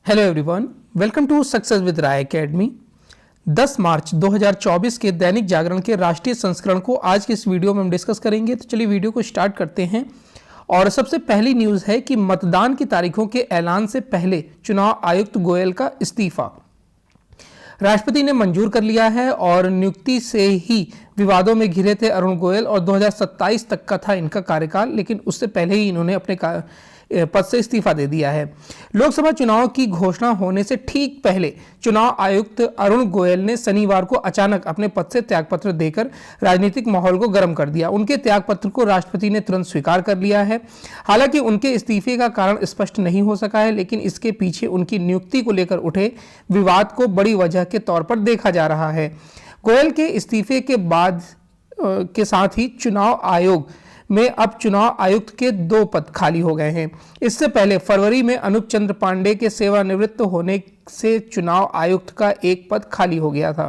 Hello everyone, welcome to success with Rai academy. 10 मार्च 2024 के दैनिक जागरण के राष्ट्रीय संस्करण को आज के इस वीडियो में हम डिस्कस करेंगे। तो चलिए वीडियो को स्टार्ट करते हैं। और सबसे पहली न्यूज़ है कि मतदान की तारीखों के ऐलान से पहले चुनाव आयुक्त गोयल का इस्तीफा राष्ट्रपति ने मंजूर कर लिया है। और नियुक्ति से ही विवादों में घिरे थे अरुण गोयल और 2027 तक का था इनका कार्यकाल, लेकिन उससे पहले ही इन्होंने अपने पद से इस्तीफा दे दिया है। लोकसभा चुनाव की घोषणा होने से ठीक पहले चुनाव आयुक्त अरुण गोयल ने शनिवार को अचानक अपने पद से त्यागपत्र देकर राजनीतिक माहौल को गर्म कर दिया। उनके त्यागपत्र को राष्ट्रपति ने तुरंत स्वीकार कर लिया है। हालांकि उनके इस्तीफे का कारण स्पष्ट नहीं हो सका है, लेकिन इसके पीछे उनकी नियुक्ति को लेकर उठे विवाद को बड़ी वजह के तौर पर देखा जा रहा है। गोयल के इस्तीफे के बाद के साथ ही चुनाव आयोग में अब चुनाव आयुक्त के 2 पद खाली हो गए हैं। इससे पहले फरवरी में अनूप चंद्र पांडे के सेवानिवृत्त होने से चुनाव आयुक्त का 1 पद खाली हो गया था।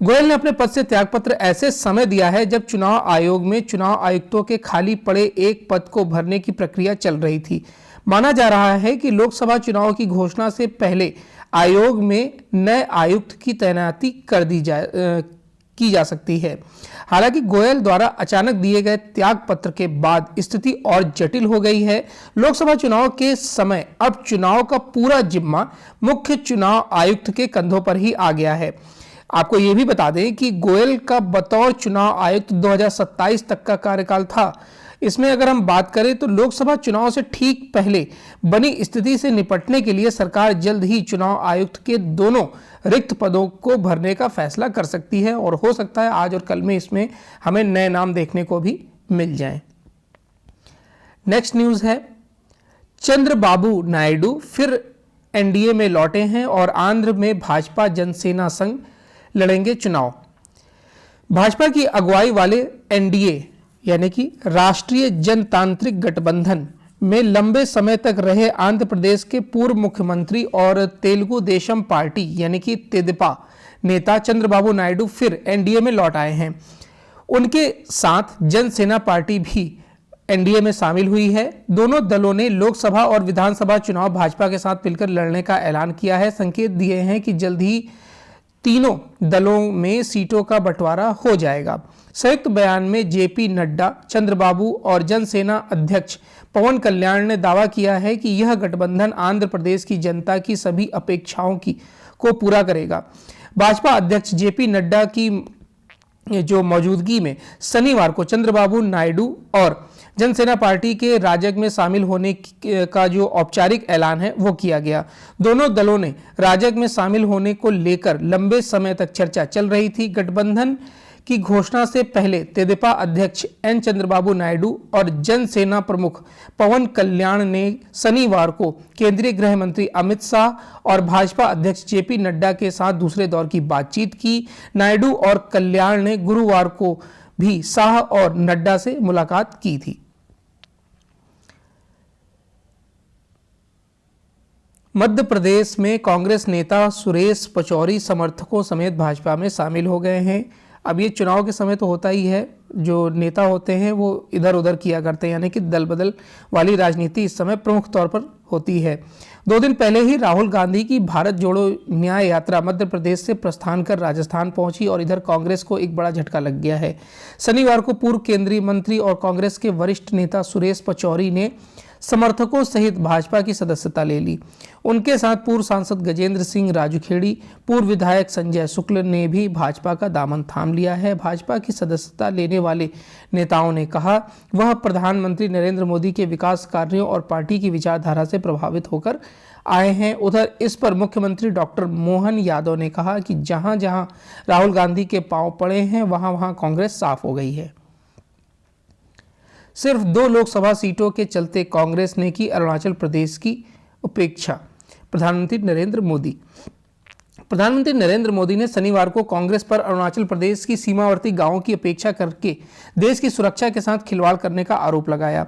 गोयल ने अपने पद से त्यागपत्र ऐसे समय दिया है जब चुनाव आयोग में चुनाव आयुक्तों के खाली पड़े 1 पद को भरने की प्रक्रिया चल रही थी। माना जा रहा है कि लोकसभा चुनाव की घोषणा से पहले आयोग में नए आयुक्त की तैनाती की जा सकती है। हालांकि गोयल द्वारा अचानक दिए गए त्याग पत्र के बाद स्थिति और जटिल हो गई है। लोकसभा चुनाव के समय अब चुनाव का पूरा जिम्मा मुख्य चुनाव आयुक्त के कंधों पर ही आ गया है। आपको यह भी बता दें कि गोयल का बतौर चुनाव आयुक्त 2027 तक का कार्यकाल था। इसमें अगर हम बात करें तो लोकसभा चुनाव से ठीक पहले बनी स्थिति से निपटने के लिए सरकार जल्द ही चुनाव आयुक्त के दोनों रिक्त पदों को भरने का फैसला कर सकती है और हो सकता है आज और कल में इसमें हमें नए नाम देखने को भी मिल जाएं। नेक्स्ट न्यूज़ है, चंद्रबाबू नायडू फिर एनडीए में लौटे हैं और आंध्र में भाजपा जनसेना संघ लड़ेंगे चुनाव। भाजपा की अगुवाई वाले एनडीए यानी कि राष्ट्रीय जनतांत्रिक गठबंधन में लंबे समय तक रहे आंध्र प्रदेश के पूर्व मुख्यमंत्री और तेलुगु देशम पार्टी यानी कि तेदेपा नेता चंद्रबाबू नायडू फिर एनडीए में लौट आए हैं। उनके साथ जनसेना पार्टी भी एनडीए में शामिल हुई है। दोनों दलों ने लोकसभा और विधानसभा चुनाव भाजपा के साथ मिलकर लड़ने का ऐलान किया है। संकेत दिए हैं कि जल्द ही तीनों दलों में सीटों का बंटवारा हो जाएगा। संयुक्त बयान में जेपी नड्डा, चंद्रबाबू और जनसेना अध्यक्ष पवन कल्याण ने दावा किया है कि यह गठबंधन आंध्र प्रदेश की जनता की सभी अपेक्षाओं को पूरा करेगा। भाजपा अध्यक्ष जेपी नड्डा की जो मौजूदगी में शनिवार को चंद्रबाबू नायडू और जनसेना पार्टी के राजग में शामिल होने का जो औपचारिक ऐलान है वो किया गया। दोनों दलों ने राजग में शामिल होने को लेकर लंबे समय तक चर्चा चल रही थी। गठबंधन की घोषणा से पहले तेदेपा अध्यक्ष एन चंद्रबाबू नायडू और जनसेना प्रमुख पवन कल्याण ने शनिवार को केंद्रीय गृह मंत्री अमित शाह और भाजपा अध्यक्ष जेपी नड्डा के साथ दूसरे दौर की बातचीत की। नायडू और कल्याण ने गुरुवार को भी शाह और नड्डा से मुलाकात की थी। मध्य प्रदेश में कांग्रेस नेता सुरेश पचौरी समर्थकों समेत भाजपा में शामिल हो गए हैं। अब ये चुनाव के समय तो होता ही है, जो नेता होते हैं वो इधर उधर किया करते हैं, यानी कि दल बदल वाली राजनीति इस समय प्रमुख तौर पर होती है। 2 दिन पहले ही राहुल गांधी की भारत जोड़ो न्याय यात्रा मध्य प्रदेश से प्रस्थान कर राजस्थान पहुंची और इधर कांग्रेस को एक बड़ा झटका लग गया है। शनिवार को पूर्व केंद्रीय मंत्री और कांग्रेस के वरिष्ठ नेता सुरेश पचौरी ने समर्थकों सहित भाजपा की सदस्यता ले ली। उनके साथ पूर्व सांसद गजेंद्र सिंह राजूखेड़ी, पूर्व विधायक संजय शुक्ल ने भी भाजपा का दामन थाम लिया है। भाजपा की सदस्यता लेने वाले नेताओं ने कहा वह प्रधानमंत्री नरेंद्र मोदी के विकास कार्यों और पार्टी की विचारधारा से प्रभावित होकर आए हैं। उधर इस पर मुख्यमंत्री डॉक्टर मोहन यादव ने कहा कि जहां जहां राहुल गांधी के पांव पड़े हैं वहां वहां कांग्रेस साफ हो गई है। सिर्फ 2 लोकसभा सीटों के चलते कांग्रेस ने की अरुणाचल प्रदेश की उपेक्षा। प्रधानमंत्री नरेंद्र मोदी ने शनिवार को कांग्रेस पर अरुणाचल प्रदेश की सीमावर्ती गांवों की उपेक्षा करके देश की सुरक्षा के साथ खिलवाड़ करने का आरोप लगाया।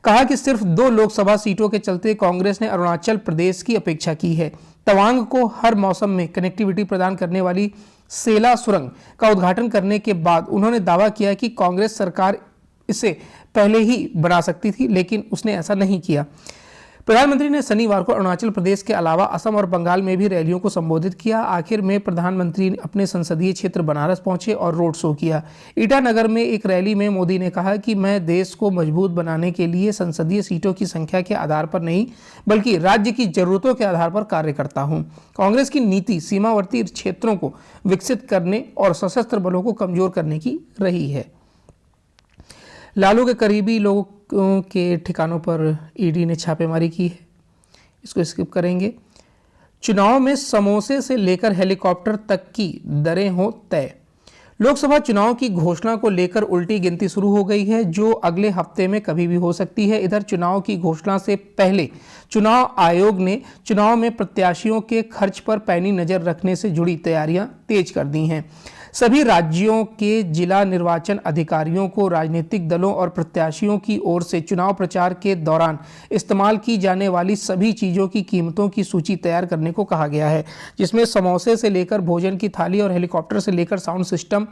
कहा कि सिर्फ 2 लोकसभा सीटों के चलते कांग्रेस ने अरुणाचल प्रदेश की अपेक्षा की है। तवांग को हर मौसम में कनेक्टिविटी प्रदान करने वाली सेला सुरंग का उद्घाटन करने के बाद उन्होंने दावा किया कि कांग्रेस सरकार इसे पहले ही बना सकती थी, लेकिन उसने ऐसा नहीं किया। प्रधानमंत्री ने शनिवार को अरुणाचल प्रदेश के अलावा असम और बंगाल में भी रैलियों को संबोधित किया। आखिर में प्रधानमंत्री अपने संसदीय क्षेत्र बनारस पहुंचे और रोड शो किया। ईटानगर में एक रैली में मोदी ने कहा कि मैं देश को मजबूत बनाने के लिए संसदीय सीटों की संख्या के आधार पर नहीं बल्कि राज्य की जरूरतों के आधार पर कार्य करता हूं। कांग्रेस की नीति सीमावर्ती क्षेत्रों को विकसित करने और सशस्त्र बलों को कमजोर करने की रही है। लालू के करीबी लोगों के ठिकानों पर ईडी ने छापेमारी की है। इसको स्किप करेंगे। चुनाव में समोसे से लेकर हेलीकॉप्टर तक की दरें हो तय। लोकसभा चुनाव की घोषणा को लेकर उल्टी गिनती शुरू हो गई है, जो अगले हफ्ते में कभी भी हो सकती है। इधर चुनाव की घोषणा से पहले चुनाव आयोग ने चुनाव में प्रत्याशियों के खर्च पर पैनी नजर रखने से जुड़ी तैयारियां तेज कर दी हैं। सभी राज्यों के जिला निर्वाचन अधिकारियों को राजनीतिक दलों और प्रत्याशियों की ओर से चुनाव प्रचार के दौरान इस्तेमाल की जाने वाली सभी चीज़ों की कीमतों की सूची तैयार करने को कहा गया है, जिसमें समोसे से लेकर भोजन की थाली और हेलीकॉप्टर से लेकर साउंड सिस्टम,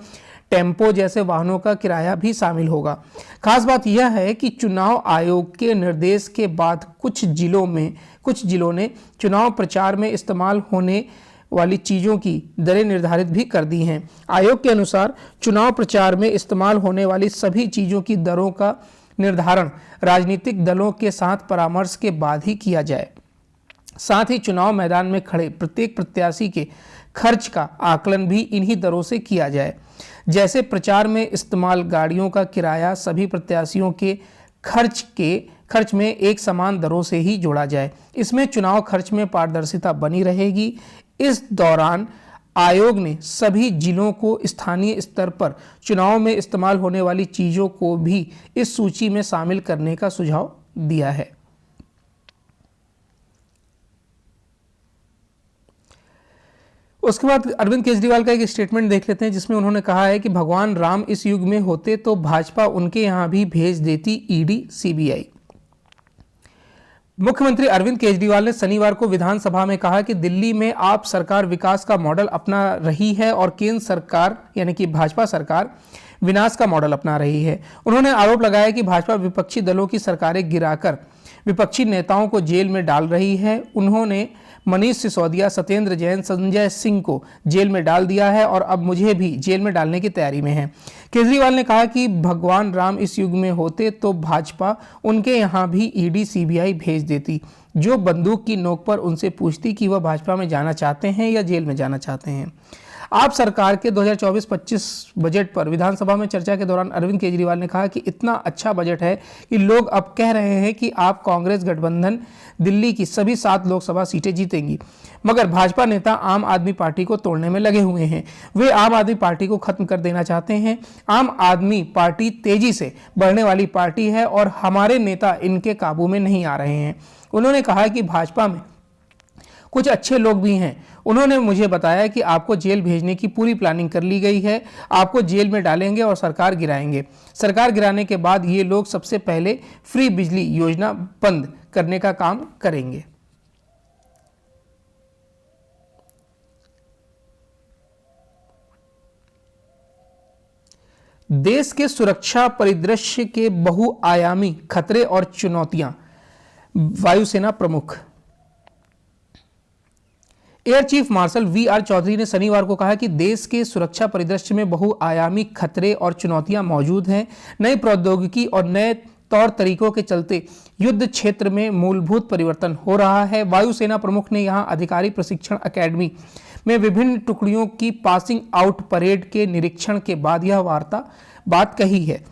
टेम्पो जैसे वाहनों का किराया भी शामिल होगा। खास बात यह है कि चुनाव आयोग के निर्देश के बाद कुछ जिलों ने चुनाव प्रचार में इस्तेमाल होने वाली चीज़ों की दरें निर्धारित भी कर दी हैं। आयोग के अनुसार चुनाव प्रचार में इस्तेमाल होने वाली सभी चीज़ों की दरों का निर्धारण राजनीतिक दलों के साथ परामर्श के बाद ही किया जाए। साथ ही चुनाव मैदान में खड़े प्रत्येक प्रत्याशी के खर्च का आकलन भी इन्हीं दरों से किया जाए। जैसे प्रचार में इस्तेमाल गाड़ियों का किराया सभी प्रत्याशियों के खर्च में एक समान दरों से ही जोड़ा जाए। इसमें चुनाव खर्च में पारदर्शिता बनी रहेगी। इस दौरान आयोग ने सभी जिलों को स्थानीय स्तर पर चुनाव में इस्तेमाल होने वाली चीज़ों को भी इस सूची में शामिल करने का सुझाव दिया है। उसके बाद अरविंद केजरीवाल का एक स्टेटमेंट देख लेते हैं, जिसमें उन्होंने कहा है कि भगवान राम इस युग में होते तो भाजपा उनके यहां भी भेज देती ईडी सीबीआई। मुख्यमंत्री अरविंद केजरीवाल ने शनिवार को विधानसभा में कहा कि दिल्ली में आप सरकार विकास का मॉडल अपना रही है और केंद्र सरकार यानी कि भाजपा सरकार विनाश का मॉडल अपना रही है। उन्होंने आरोप लगाया कि भाजपा विपक्षी दलों की सरकारें गिराकर विपक्षी नेताओं को जेल में डाल रही है। उन्होंने मनीष सिसोदिया, सत्येंद्र जैन, संजय सिंह को जेल में डाल दिया है और अब मुझे भी जेल में डालने की तैयारी में है। केजरीवाल ने कहा कि भगवान राम इस युग में होते तो भाजपा उनके यहाँ भी ईडी सीबीआई भेज देती, जो बंदूक की नोक पर उनसे पूछती कि वह भाजपा में जाना चाहते हैं या जेल में जाना चाहते हैं। आप सरकार के 2024-25 बजट पर विधानसभा में चर्चा के दौरान अरविंद केजरीवाल ने कहा कि इतना अच्छा बजट है कि लोग अब कह रहे हैं कि आप कांग्रेस गठबंधन दिल्ली की सभी 7 लोकसभा सीटें जीतेंगी, मगर भाजपा नेता आम आदमी पार्टी को तोड़ने में लगे हुए हैं। वे आम आदमी पार्टी को खत्म कर देना चाहते हैं। आम आदमी पार्टी तेजी से बढ़ने वाली पार्टी है और हमारे नेता इनके काबू में नहीं आ रहे हैं। उन्होंने कहा कि भाजपा में कुछ अच्छे लोग भी हैं। उन्होंने मुझे बताया कि आपको जेल भेजने की पूरी प्लानिंग कर ली गई है, आपको जेल में डालेंगे और सरकार गिराएंगे। सरकार गिराने के बाद ये लोग सबसे पहले फ्री बिजली योजना बंद करने का काम करेंगे। देश के सुरक्षा परिदृश्य के बहुआयामी खतरे और चुनौतियां, वायुसेना प्रमुख air chief marshal V R. Chaudhari ने शनिवार को कहा कि देश के सुरक्षा परिदृश्य में बहुआयामी खतरे और चुनौतियां मौजूद हैं। नई प्रौद्योगिकी और नए तौर तरीकों के चलते युद्ध क्षेत्र में मूलभूत परिवर्तन हो रहा है। वायुसेना प्रमुख ने यहां अधिकारी प्रशिक्षण अकेडमी में विभिन्न टुकड़ियों की पासिंग आउट परेड के निरीक्षण के बाद यह बात कही है।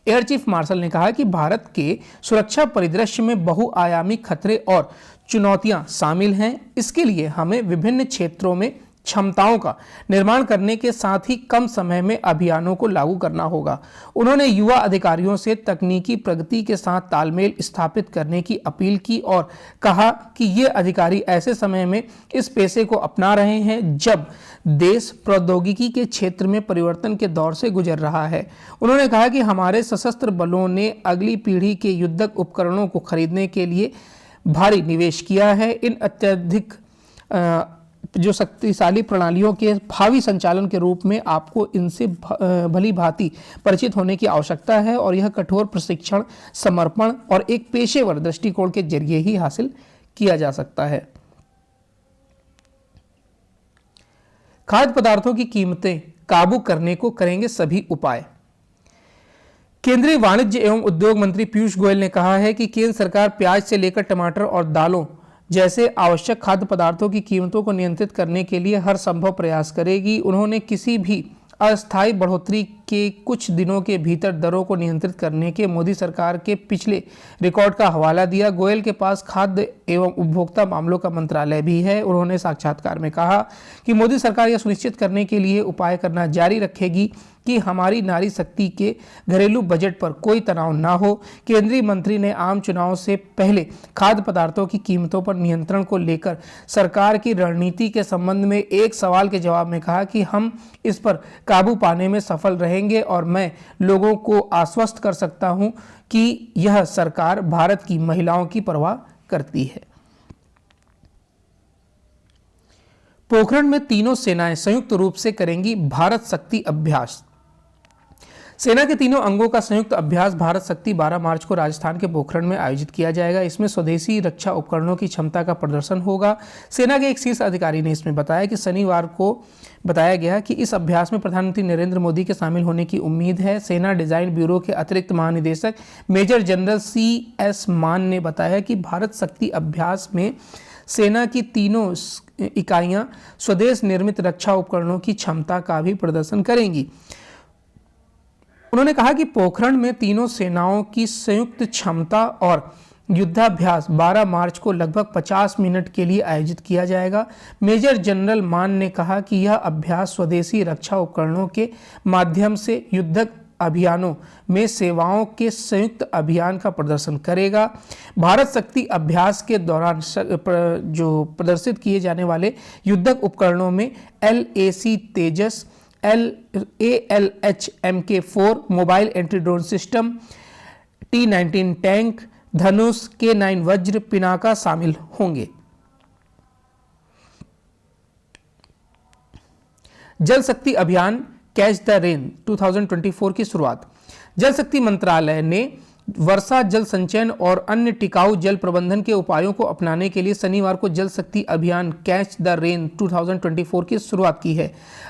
एयर चीफ मार्शल ने कहा कि भारत के सुरक्षा परिदृश्य में बहुआयामी खतरे और चुनौतियां शामिल हैं। इसके लिए हमें विभिन्न क्षेत्रों में क्षमताओं का निर्माण करने के साथ ही कम समय में अभियानों को लागू करना होगा। उन्होंने युवा अधिकारियों से तकनीकी प्रगति के साथ तालमेल स्थापित करने की अपील की और कहा कि ये अधिकारी ऐसे समय में इस पेशे को अपना रहे हैं जब देश प्रौद्योगिकी के क्षेत्र में परिवर्तन के दौर से गुजर रहा है। उन्होंने कहा कि हमारे सशस्त्र बलों ने अगली पीढ़ी के युद्धक उपकरणों को खरीदने के लिए भारी निवेश किया है। इन अत्यधिक जो शक्तिशाली प्रणालियों के भावी संचालन के रूप में आपको इनसे भली भांति परिचित होने की आवश्यकता है और यह कठोर प्रशिक्षण, समर्पण और एक पेशेवर दृष्टिकोण के जरिए ही हासिल किया जा सकता है। खाद्य पदार्थों की कीमतें काबू करने को करेंगे सभी उपाय। केंद्रीय वाणिज्य एवं उद्योग मंत्री पीयूष गोयल ने कहा है कि केंद्र सरकार प्याज से लेकर टमाटर और दालों जैसे आवश्यक खाद्य पदार्थों की कीमतों को नियंत्रित करने के लिए हर संभव प्रयास करेगी। उन्होंने किसी भी अस्थायी बढ़ोतरी के कुछ दिनों के भीतर दरों को नियंत्रित करने के मोदी सरकार के पिछले रिकॉर्ड का हवाला दिया। गोयल के पास खाद्य एवं उपभोक्ता मामलों का मंत्रालय भी है। उन्होंने साक्षात्कार में कहा कि मोदी सरकार यह सुनिश्चित करने के लिए उपाय करना जारी रखेगी कि हमारी नारी शक्ति के घरेलू बजट पर कोई तनाव ना हो। केंद्रीय मंत्री ने आम चुनाव से पहले खाद्य पदार्थों की कीमतों पर नियंत्रण को लेकर सरकार की रणनीति के संबंध में एक सवाल के जवाब में कहा कि हम इस पर काबू पाने में सफल रहेंगे और मैं लोगों को आश्वस्त कर सकता हूं कि यह सरकार भारत की महिलाओं की परवाह करती है। पोखरण में तीनों सेनाएं संयुक्त रूप से करेंगी भारत शक्ति अभ्यास। सेना के तीनों अंगों का संयुक्त अभ्यास भारत शक्ति 12 मार्च को राजस्थान के पोखरण में आयोजित किया जाएगा। इसमें स्वदेशी रक्षा उपकरणों की क्षमता का प्रदर्शन होगा। सेना के एक शीर्ष अधिकारी ने इसमें बताया कि शनिवार को बताया गया कि इस अभ्यास में प्रधानमंत्री नरेंद्र मोदी के शामिल होने की उम्मीद है। सेना डिजाइन ब्यूरो के अतिरिक्त महानिदेशक मेजर जनरल CS मान ने बताया कि भारत शक्ति अभ्यास में सेना की तीनों इकाइयां स्वदेश निर्मित रक्षा उपकरणों की क्षमता का भी प्रदर्शन करेंगी। उन्होंने कहा कि पोखरण में तीनों सेनाओं की संयुक्त क्षमता और युद्धाभ्यास 12 मार्च को लगभग 50 मिनट के लिए आयोजित किया जाएगा। मेजर जनरल मान ने कहा कि यह अभ्यास स्वदेशी रक्षा उपकरणों के माध्यम से युद्धक अभियानों में सेवाओं के संयुक्त अभियान का प्रदर्शन करेगा। भारत शक्ति अभ्यास के दौरान जो प्रदर्शित किए जाने वाले युद्धक उपकरणों में LAC Tejas, ALH MK4 mobile anti drone system, T-19 tank, Dhanush, K9 Vajra, Pinaka शामिल होंगे। जल शक्ति अभियान कैच द रेन 2024 की शुरुआत। जल शक्ति मंत्रालय ने वर्षा जल संचयन और अन्य टिकाऊ जल प्रबंधन के उपायों को अपनाने के लिए शनिवार को जल शक्ति अभियान कैच द रेन 2024 की शुरुआत की है।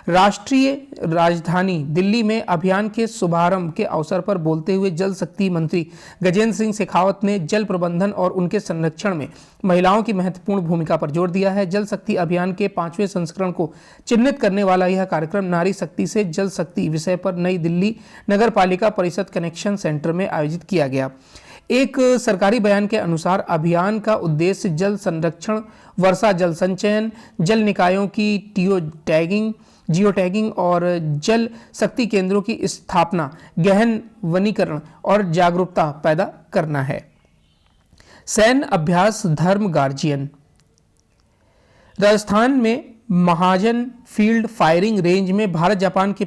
राष्ट्रीय राजधानी दिल्ली में अभियान के शुभारंभ के अवसर पर बोलते हुए जल शक्ति मंत्री गजेंद्र सिंह शेखावत ने जल प्रबंधन और उनके संरक्षण में महिलाओं की महत्वपूर्ण भूमिका पर जोर दिया है। जल शक्ति अभियान के 5वें संस्करण को चिन्हित करने वाला यह कार्यक्रम नारी शक्ति से जल शक्ति विषय पर नई दिल्ली नगर पालिका परिषद कनेक्शन सेंटर में आयोजित किया गया। एक सरकारी बयान के अनुसार अभियान का उद्देश्य जल संरक्षण, वर्षा जल संचयन, जल निकायों की जियो टैगिंग और जल शक्ति केंद्रों की स्थापना, गहन वनीकरण और जागरूकता पैदा करना है। सैन्य अभ्यास धर्म गार्जियन। राजस्थान में महाजन फील्ड फायरिंग रेंज में भारत जापान के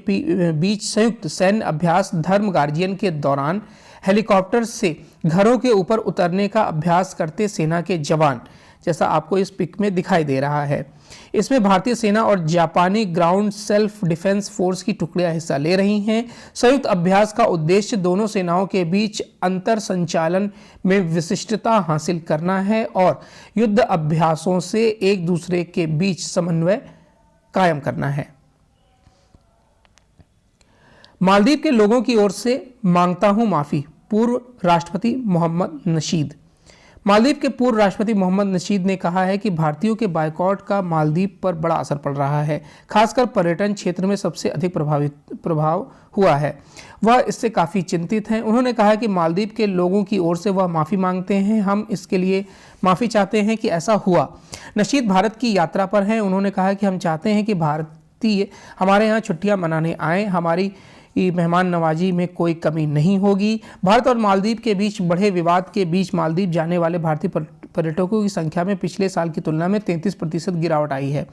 बीच संयुक्त सैन्य अभ्यास धर्म गार्जियन के दौरान हेलीकॉप्टर से घरों के ऊपर उतरने का अभ्यास करते सेना के जवान, जैसा आपको इस पिक में दिखाई दे रहा है। इसमें भारतीय सेना और जापानी ग्राउंड सेल्फ डिफेंस फोर्स की टुकड़ियां हिस्सा ले रही हैं। संयुक्त अभ्यास का उद्देश्य दोनों सेनाओं के बीच अंतर संचालन में विशिष्टता हासिल करना है और युद्ध अभ्यासों से एक दूसरे के बीच समन्वय कायम करना है। मालदीव के लोगों की ओर से मांगता हूं माफी, पूर्व राष्ट्रपति मोहम्मद नशीद। मालदीव के पूर्व राष्ट्रपति मोहम्मद नशीद ने कहा है कि भारतीयों के बायकॉट का मालदीव पर बड़ा असर पड़ रहा है, खासकर पर्यटन क्षेत्र में सबसे अधिक प्रभाव हुआ है। वह इससे काफ़ी चिंतित हैं। उन्होंने कहा कि मालदीव के लोगों की ओर से वह माफ़ी मांगते हैं। हम इसके लिए माफ़ी चाहते हैं कि ऐसा हुआ। नशीद भारत की यात्रा पर हैं। उन्होंने कहा कि हम चाहते हैं कि भारतीय हमारे यहाँ छुट्टियाँ मनाने आएँ, हमारी मेहमान नवाजी में कोई कमी नहीं होगी। भारत और मालदीव के बीच बढ़े विवाद के बीच मालदीव जाने वाले भारतीय पर्यटकों की संख्या में पिछले साल की तुलना में 33% गिरावट आई है।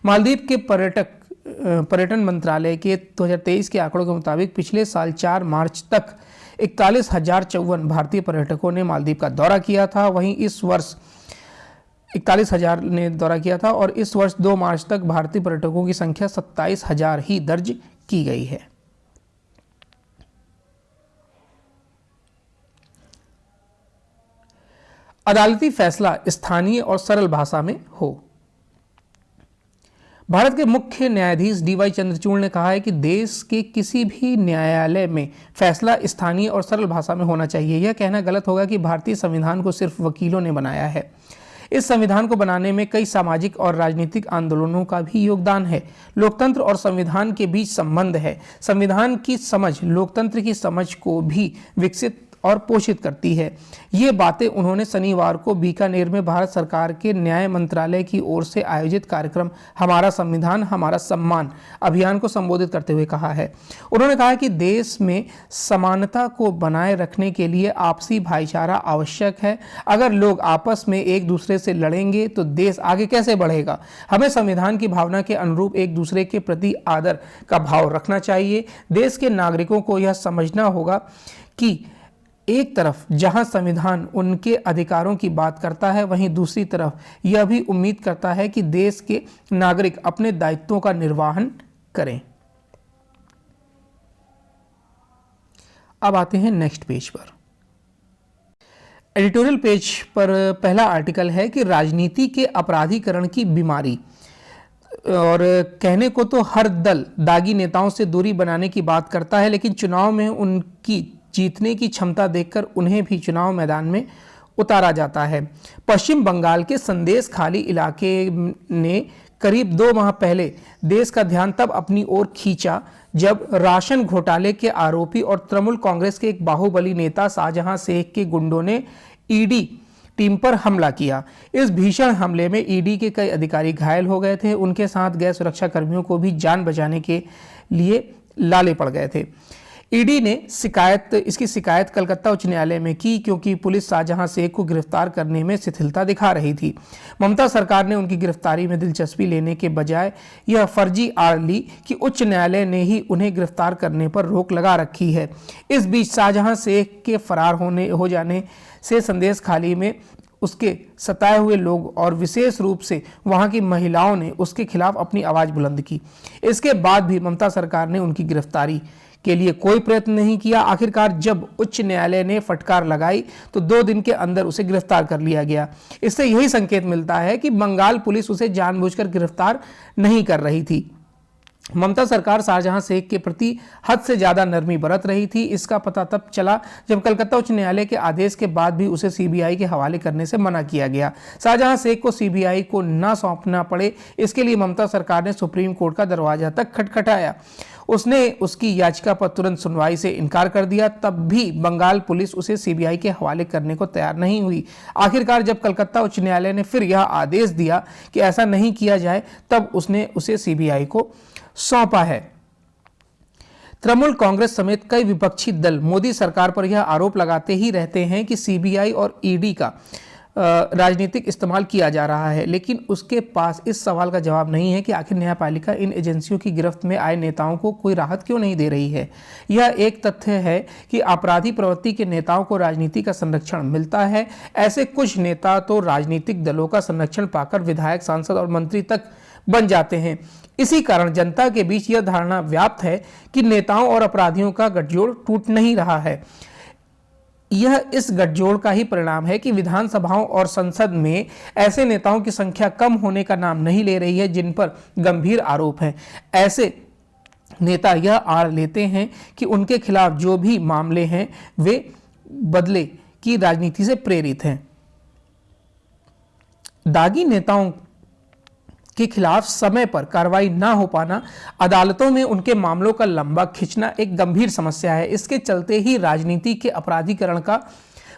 मालदीव के पर्यटन मंत्रालय के 2023 के आंकड़ों के मुताबिक पिछले साल 4 मार्च तक 41,054 भारतीय पर्यटकों ने मालदीव का दौरा किया था। वहीं इस वर्ष 41,000 ने दौरा किया था और इस वर्ष 2 मार्च तक भारतीय पर्यटकों की संख्या 27,000 ही दर्ज की गई है। अदालती फैसला स्थानीय और सरल भाषा में हो। भारत के मुख्य न्यायाधीश डीवाई चंद्रचूड़ ने कहा है कि देश के किसी भी न्यायालय में फैसला स्थानीय और सरल भाषा में होना चाहिए। यह कहना गलत होगा कि भारतीय संविधान को सिर्फ वकीलों ने बनाया है। इस संविधान को बनाने में कई सामाजिक और राजनीतिक आंदोलनों का भी योगदान है। लोकतंत्र और संविधान के बीच संबंध है। संविधान की समझ लोकतंत्र की समझ को भी विकसित और पोषित करती है। ये बातें उन्होंने शनिवार को बीकानेर में भारत सरकार के न्याय मंत्रालय की ओर से आयोजित कार्यक्रम हमारा संविधान हमारा सम्मान अभियान को संबोधित करते हुए कहा है। उन्होंने कहा कि देश में समानता को बनाए रखने के लिए आपसी भाईचारा आवश्यक है। अगर लोग आपस में एक दूसरे से लड़ेंगे तो देश आगे कैसे बढ़ेगा। हमें संविधान की भावना के अनुरूप एक दूसरे के प्रति आदर का भाव रखना चाहिए। देश के नागरिकों को यह समझना होगा कि एक तरफ जहां संविधान उनके अधिकारों की बात करता है, वहीं दूसरी तरफ यह भी उम्मीद करता है कि देश के नागरिक अपने दायित्वों का निर्वहन करें। अब आते हैं नेक्स्ट पेज पर। एडिटोरियल पेज पर पहला आर्टिकल है कि राजनीति के अपराधीकरण की बीमारी। और कहने को तो हर दल दागी नेताओं से दूरी बनाने की बात करता है, लेकिन चुनाव में उनकी जीतने की क्षमता देखकर उन्हें भी चुनाव मैदान में उतारा जाता है। पश्चिम बंगाल के संदेश खाली इलाके ने करीब 2 माह पहले देश का ध्यान तब अपनी ओर खींचा जब राशन घोटाले के आरोपी और तृणमूल कांग्रेस के एक बाहुबली नेता शाहजहां शेख के गुंडों ने ईडी टीम पर हमला किया। इस भीषण हमले में ईडी के कई अधिकारी घायल हो गए थे। उनके साथ गैर सुरक्षा कर्मियों को भी जान बचाने के लिए लाले पड़ गए थे। ईडी ने इसकी शिकायत कलकत्ता उच्च न्यायालय में की क्योंकि पुलिस शाहजहां शेख को गिरफ्तार करने में शिथिलता दिखा रही थी। ममता सरकार ने उनकी गिरफ्तारी में दिलचस्पी लेने के बजाय यह फर्जी आड़ ली कि उच्च न्यायालय ने ही उन्हें गिरफ्तार करने पर रोक लगा रखी है। इस बीच शाहजहां शेख के फरार हो जाने से संदेश खाली में उसके सताए हुए लोग और विशेष रूप से वहां की महिलाओं ने उसके खिलाफ अपनी आवाज बुलंद की। इसके बाद भी ममता सरकार ने उनकी गिरफ्तारी के लिए कोई प्रयत्न नहीं किया। आखिरकार जब उच्च न्यायालय ने फटकार लगाई तो 2 दिन के अंदर उसे गिरफ्तार कर लिया गया। इससे यही संकेत मिलता है कि बंगाल पुलिस उसे जानबूझकर गिरफ्तार नहीं कर रही थी। ममता सरकार शाहजहां शेख के प्रति हद से ज्यादा नरमी बरत रही थी। इसका पता तब चला जब कलकत्ता उच्च न्यायालय के आदेश के बाद भी उसे सीबीआई के हवाले करने से मना किया गया। शाहजहां शेख को सीबीआई को न सौंपना पड़े, इसके लिए ममता सरकार ने सुप्रीम कोर्ट का दरवाजा तक खटखटाया। उसने उसकी याचिका पर तुरंत सुनवाई से इनकार कर दिया। तब भी बंगाल पुलिस उसे सीबीआई के हवाले करने को तैयार नहीं हुई। आखिरकार जब कलकत्ता उच्च न्यायालय ने फिर यह आदेश दिया कि ऐसा नहीं किया जाए, तब उसने उसे सीबीआई को सौंपा है। तृणमूल कांग्रेस समेत कई विपक्षी दल मोदी सरकार पर यह आरोप लगाते ही रहते हैं कि सीबीआई और ईडी का राजनीतिक इस्तेमाल किया जा रहा है, लेकिन उसके पास इस सवाल का जवाब नहीं है कि आखिर न्यायपालिका इन एजेंसियों की गिरफ्त में आए नेताओं को कोई राहत क्यों नहीं दे रही है। यह एक तथ्य है कि आपराधिक प्रवृत्ति के नेताओं को राजनीति का संरक्षण मिलता है। ऐसे कुछ नेता तो राजनीतिक दलों का संरक्षण पाकर विधायक, सांसद और मंत्री तक बन जाते हैं। इसी कारण जनता के बीच यह धारणा व्याप्त है कि नेताओं और अपराधियों का गठजोड़ टूट नहीं रहा है। यह इस गठजोड़ का ही परिणाम है कि विधानसभाओं और संसद में ऐसे नेताओं की संख्या कम होने का नाम नहीं ले रही है जिन पर गंभीर आरोप हैं। ऐसे नेता यह आड़ लेते हैं कि उनके खिलाफ जो भी मामले हैं वे बदले की राजनीति से प्रेरित हैं। दागी नेताओं के खिलाफ समय पर कार्रवाई ना हो पाना, अदालतों में उनके मामलों का लंबा खिंचना एक गंभीर समस्या है। इसके चलते ही राजनीति के अपराधीकरण का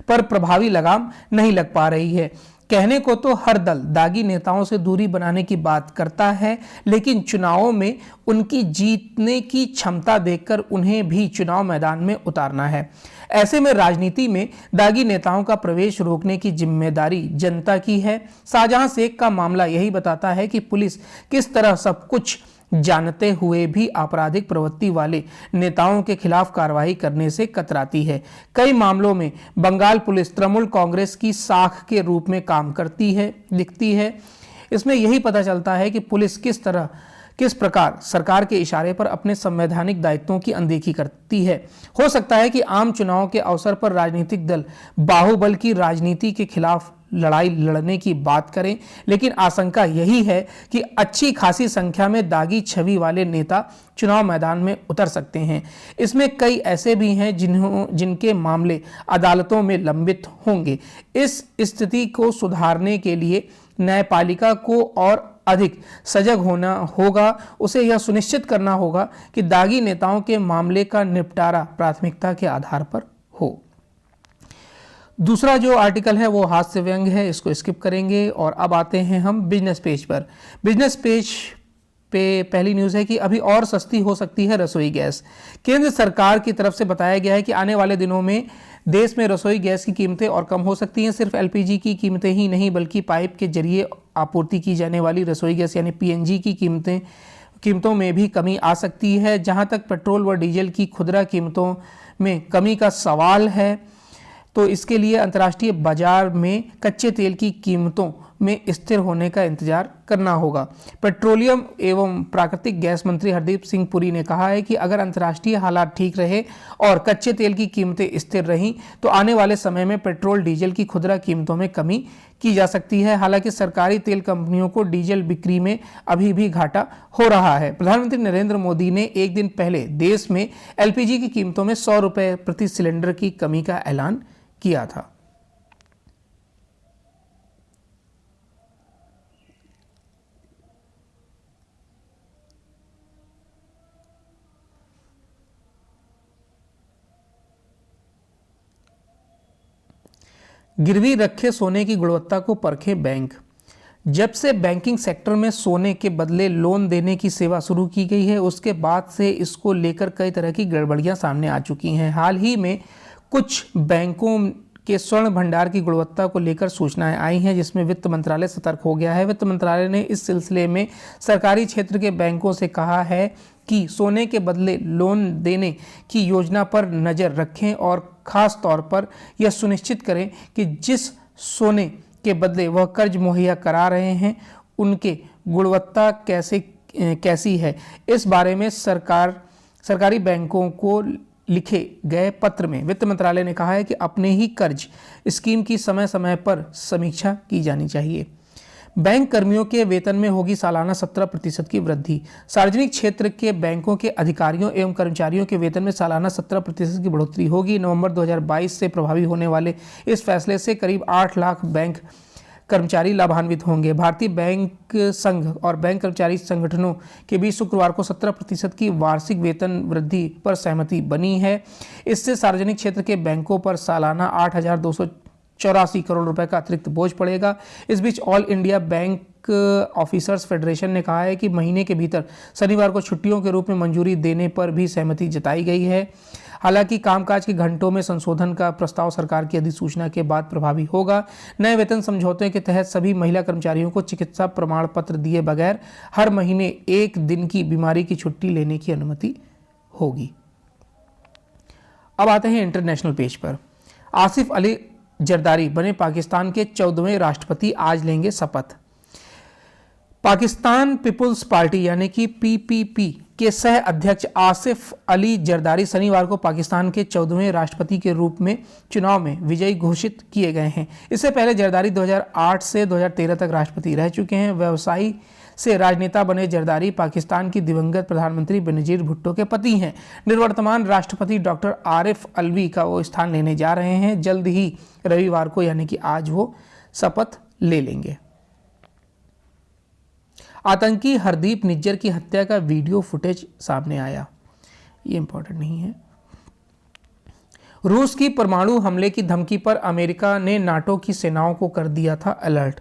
पर प्रभावी लगाम नहीं लग पा रही है। कहने को तो हर दल दागी नेताओं से दूरी बनाने की बात करता है, लेकिन चुनावों में उनकी जीतने की क्षमता देखकर उन्हें भी चुनाव मैदान में उतारना है। ऐसे में राजनीति में दागी नेताओं का प्रवेश रोकने की जिम्मेदारी जनता की है। शाहजहां शेख का मामला यही बताता है कि पुलिस किस तरह सब कुछ जानते हुए भी आपराधिक प्रवृत्ति वाले नेताओं के खिलाफ कार्रवाई करने से कतराती है। कई मामलों में बंगाल पुलिस तृणमूल कांग्रेस की साख के रूप में काम करती है दिखती है। इसमें यही पता चलता है कि पुलिस किस प्रकार सरकार के इशारे पर अपने संवैधानिक दायित्वों की अनदेखी करती है। हो सकता है कि आम चुनाव के अवसर पर राजनीतिक दल बाहुबल की राजनीति के खिलाफ लड़ाई लड़ने की बात करें, लेकिन आशंका यही है कि अच्छी खासी संख्या में दागी छवि वाले नेता चुनाव मैदान में उतर सकते हैं। इसमें कई ऐसे भी हैं जिनके मामले अदालतों में लंबित होंगे। इस स्थिति को सुधारने के लिए न्यायपालिका को और अधिक सजग होना होगा। उसे यह सुनिश्चित करना होगा कि दागी नेताओं के मामले का निपटारा प्राथमिकता के आधार पर हो। दूसरा जो आर्टिकल है वो हास्य व्यंग है, इसको स्किप करेंगे और अब आते हैं हम बिजनेस पेज पर। बिजनेस पेज पे पहली न्यूज़ है कि अभी और सस्ती हो सकती है रसोई गैस। केंद्र सरकार की तरफ से बताया गया है कि आने वाले दिनों में देश में रसोई गैस की कीमतें और कम हो सकती हैं। सिर्फ एलपीजी की कीमतें ही नहीं बल्कि पाइप के जरिए आपूर्ति की जाने वाली रसोई गैस यानी पीएनजी की कीमतों में भी कमी आ सकती है। जहां तक पेट्रोल व डीजल की खुदरा कीमतों में कमी का सवाल है तो इसके लिए अंतर्राष्ट्रीय बाजार में कच्चे तेल की कीमतों में स्थिर होने का इंतजार करना होगा। पेट्रोलियम एवं प्राकृतिक गैस मंत्री हरदीप सिंह पुरी ने कहा है कि अगर अंतर्राष्ट्रीय हालात ठीक रहे और कच्चे तेल की कीमतें स्थिर रहीं तो आने वाले समय में पेट्रोल डीजल की खुदरा कीमतों में कमी की जा सकती है। हालांकि सरकारी तेल कंपनियों को डीजल बिक्री में अभी भी घाटा हो रहा है। प्रधानमंत्री नरेंद्र मोदी ने एक दिन पहले देश में एलपीजी की कीमतों में 100 रुपये प्रति सिलेंडर की कमी का ऐलान किया था। गिरवी रखे सोने की गुणवत्ता को परखे बैंक। जब से बैंकिंग सेक्टर में सोने के बदले लोन देने की सेवा शुरू की गई है उसके बाद से इसको लेकर कई तरह की गड़बड़ियां सामने आ चुकी हैं। हाल ही में कुछ बैंकों के स्वर्ण भंडार की गुणवत्ता को लेकर सूचनाएं आई हैं जिसमें वित्त मंत्रालय सतर्क हो गया है। वित्त मंत्रालय ने इस सिलसिले में सरकारी क्षेत्र के बैंकों से कहा है कि सोने के बदले लोन देने की योजना पर नज़र रखें और ख़ास तौर पर यह सुनिश्चित करें कि जिस सोने के बदले वह कर्ज मुहैया करा रहे हैं उनके गुणवत्ता कैसी है। इस बारे में सरकारी बैंकों को लिखे गए पत्र में वित्त मंत्रालय ने कहा है कि अपने ही कर्ज स्कीम की समय समय पर समीक्षा की जानी चाहिए। बैंक कर्मियों के वेतन में होगी सालाना 17% की वृद्धि। सार्वजनिक क्षेत्र के बैंकों के अधिकारियों एवं कर्मचारियों के वेतन में सालाना 17% की बढ़ोतरी होगी। नवंबर 2022 से प्रभावी होने वाले इस फैसले से करीब 8 लाख बैंक कर्मचारी लाभान्वित होंगे। भारतीय बैंक संघ और बैंक कर्मचारी संगठनों के बीच शुक्रवार को 17% की वार्षिक वेतन वृद्धि पर सहमति बनी है। इससे सार्वजनिक क्षेत्र के बैंकों पर सालाना 8,284 करोड़ रुपए का अतिरिक्त बोझ पड़ेगा। इस बीच All India Bank Officers Federation ने कहा है कि महीने के भीतर शनिवार को छुट्टियों के रूप में मंजूरी देने पर भी सहमति जताई गई है। हालांकि कामकाज के घंटों में संशोधन का प्रस्ताव सरकार की अधिसूचना के बाद प्रभावी होगा। नए वेतन समझौते के तहत सभी महिला कर्मचारियों को चिकित्सा प्रमाण पत्र दिए बगैर हर महीने 1 दिन की बीमारी की छुट्टी लेने की अनुमति होगी। अब आते हैं इंटरनेशनल पेज पर। आसिफ अली जरदारी बने पाकिस्तान के 14वें राष्ट्रपति, आज लेंगे शपथ। पाकिस्तान पीपुल्स पार्टी यानी कि पीपीपी के सह अध्यक्ष आसिफ अली जरदारी शनिवार को पाकिस्तान के 14वें राष्ट्रपति के रूप में चुनाव में विजयी घोषित किए गए हैं। इससे पहले जरदारी 2008 से 2013 तक राष्ट्रपति रह चुके हैं। व्यवसायी से राजनेता बने जरदारी पाकिस्तान की दिवंगत प्रधानमंत्री बेनजीर भुट्टो के पति हैं। निवर्तमान राष्ट्रपति डॉक्टर आरिफ अलवी का वो स्थान लेने जा रहे हैं। जल्द ही रविवार को यानी कि आज वो शपथ ले लेंगे। आतंकी हरदीप निज्जर की हत्या का वीडियो फुटेज सामने आया। ये इंपॉर्टेंट नहीं है। रूस की परमाणु हमले की धमकी पर अमेरिका ने नाटो की सेनाओं को कर दिया था अलर्ट।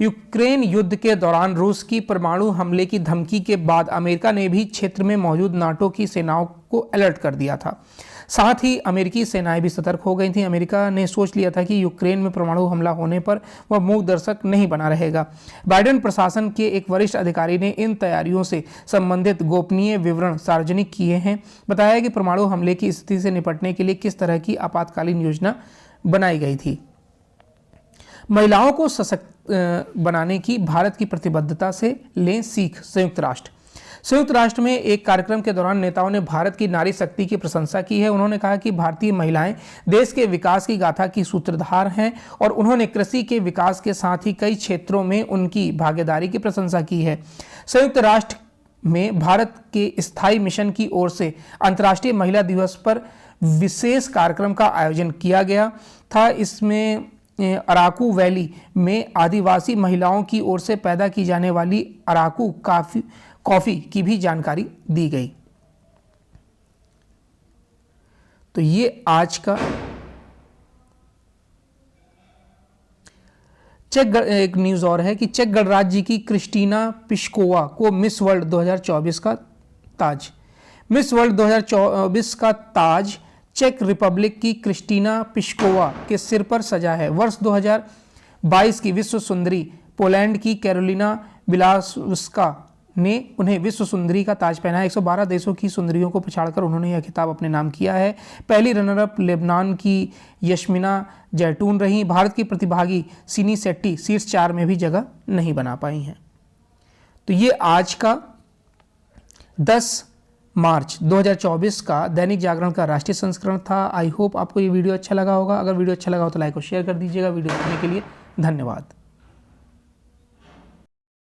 यूक्रेन युद्ध के दौरान रूस की परमाणु हमले की धमकी के बाद अमेरिका ने भी क्षेत्र में मौजूद नाटो की सेनाओं को अलर्ट कर दिया था। साथ ही अमेरिकी सेनाएं भी सतर्क हो गई थीं। अमेरिका ने सोच लिया था कि यूक्रेन में परमाणु हमला होने पर वह मूक दर्शक नहीं बना रहेगा। बाइडेन प्रशासन के एक वरिष्ठ अधिकारी ने इन तैयारियों से संबंधित गोपनीय विवरण सार्वजनिक किए हैं। बताया कि परमाणु हमले की स्थिति से निपटने के लिए किस तरह की आपातकालीन योजना बनाई गई थी। महिलाओं को सशक्त बनाने की भारत की प्रतिबद्धता से लें सीख। संयुक्त राष्ट्र में एक कार्यक्रम के दौरान नेताओं ने भारत की नारी शक्ति की प्रशंसा की है। उन्होंने कहा कि भारतीय महिलाएं देश के विकास की गाथा की सूत्रधार हैं और उन्होंने कृषि के विकास के साथ ही कई क्षेत्रों में उनकी भागीदारी की प्रशंसा की है। संयुक्त राष्ट्र में भारत के स्थायी मिशन की ओर से अंतर्राष्ट्रीय महिला दिवस पर विशेष कार्यक्रम का आयोजन किया गया था। इसमें अराकू वैली में आदिवासी महिलाओं की ओर से पैदा की जाने वाली अराकू कॉफी की भी जानकारी दी गई। तो ये आज का चेक एक न्यूज और है कि चेक गणराज्य की क्रिस्टीना पिस्कोवा को मिस वर्ल्ड 2024 का ताज। मिस वर्ल्ड 2024 का ताज चेक रिपब्लिक की क्रिस्टीना पिस्कोवा के सिर पर सजा है। वर्ष 2022 की विश्व सुंदरी पोलैंड की कैरोलिना बिलासुस्का ने उन्हें विश्व सुंदरी का ताज पहनाया। 112 देशों की सुंदरियों को पछाड़कर उन्होंने यह खिताब अपने नाम किया है। पहली रनरअप लेबनान की यशमिना जैतून रही। भारत की प्रतिभागी सिनी शेट्टी शीर्ष 4 में भी जगह नहीं बना पाई हैं। तो ये आज का 10 मार्च 2024 का दैनिक जागरण का राष्ट्रीय संस्करण था। आई होप आपको ये वीडियो अच्छा लगा होगा। अगर वीडियो अच्छा लगा हो तो लाइक और शेयर कर दीजिएगा। वीडियो देखने के लिए धन्यवाद।